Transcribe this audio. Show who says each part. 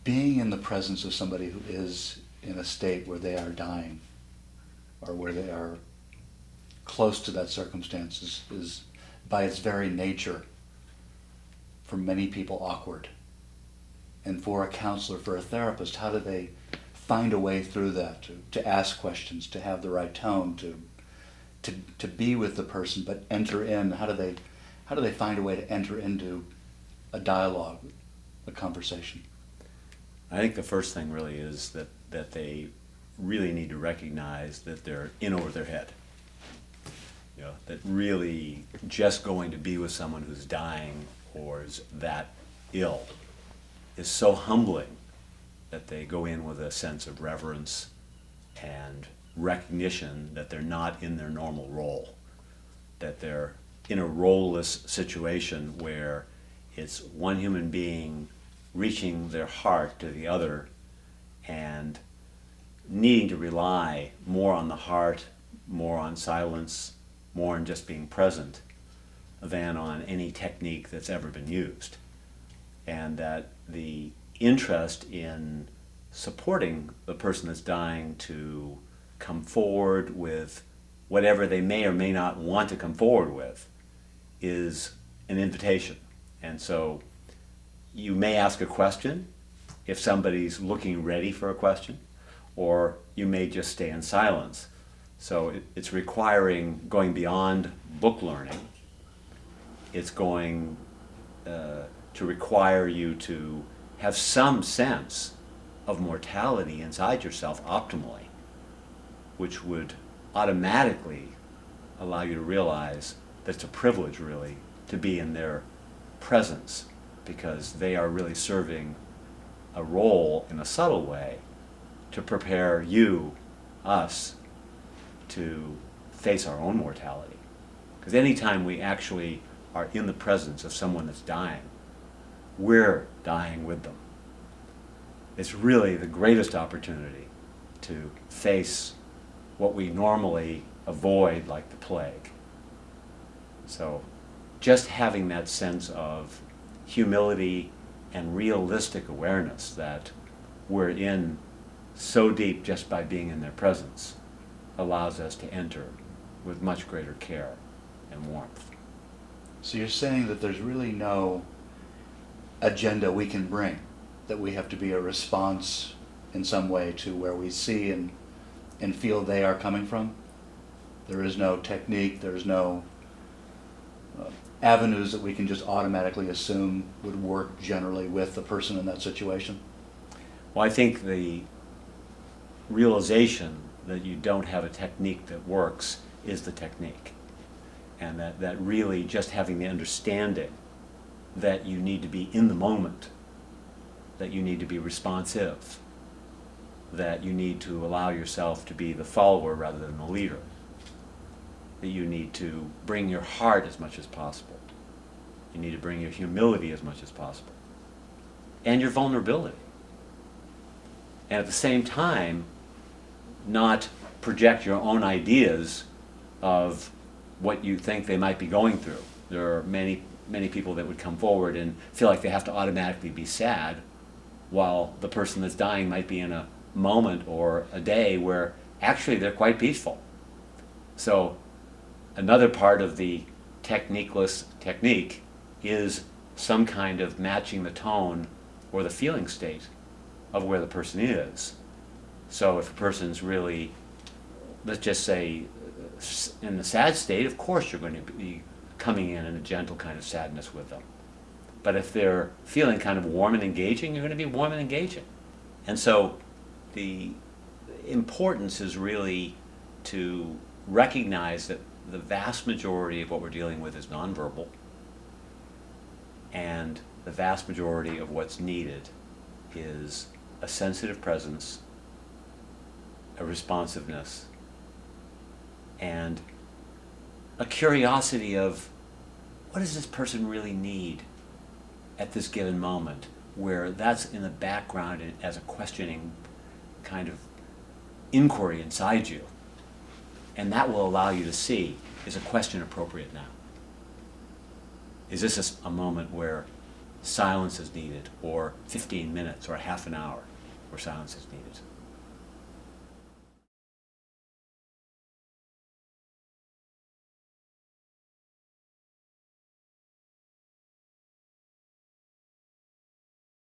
Speaker 1: being in the presence of somebody who is in a state where they are dying or where they are close to that circumstance is by its very nature, for many people, awkward. And for a counselor, for a therapist, how do they find a way through that, to ask questions, to have the right tone, to be with the person, but enter in? How do they find a way to enter into a dialogue, a conversation?
Speaker 2: I think the first thing really is that they really need to recognize that they're in over their head. You know, that really just going to be with someone who's dying or is that ill is so humbling that they go in with a sense of reverence and recognition that they're not in their normal role, that they're in a role-less situation where it's one human being reaching their heart to the other and needing to rely more on the heart, more on silence, more on just being present than on any technique that's ever been used. And that the interest in supporting the person that's dying to come forward with whatever they may or may not want to come forward with is an invitation. And so you may ask a question if somebody's looking ready for a question, or you may just stay in silence. So it's going beyond book learning. It's going to require you to have some sense of mortality inside yourself optimally, which would automatically allow you to realize that it's a privilege really to be in their presence, because they are really serving a role in a subtle way to prepare us, to face our own mortality. Because anytime we actually are in the presence of someone that's dying, we're dying with them. It's really the greatest opportunity to face what we normally avoid like the plague. So just having that sense of humility and realistic awareness that we're in so deep just by being in their presence allows us to enter with much greater care and warmth.
Speaker 1: So you're saying that there's really no agenda we can bring, that we have to be a response in some way to where we see and feel they are coming from? There is no technique, there's no avenues that we can just automatically assume would work generally with the person in that situation?
Speaker 2: Well, I think the realization that you don't have a technique that works is the technique. And that really just having the understanding that you need to be in the moment, that you need to be responsive, that you need to allow yourself to be the follower rather than the leader, that you need to bring your heart as much as possible, you need to bring your humility as much as possible, and your vulnerability. And at the same time, not project your own ideas of what you think they might be going through. There are many people that would come forward and feel like they have to automatically be sad, while the person that's dying might be in a moment or a day where actually they're quite peaceful. So another part of the techniqueless technique is some kind of matching the tone or the feeling state of where the person is. So if a person's really, let's just say, in the sad state, of course you're going to be coming in a gentle kind of sadness with them. But if they're feeling kind of warm and engaging, you're going to be warm and engaging. And so the importance is really to recognize that the vast majority of what we're dealing with is nonverbal, and the vast majority of what's needed is a sensitive presence, a responsiveness, and a curiosity of what does this person really need at this given moment, where that's in the background as a questioning kind of inquiry inside you. And that will allow you to see, is a question appropriate now? Is this a moment where silence is needed, or 15 minutes, or half an hour where silence is needed.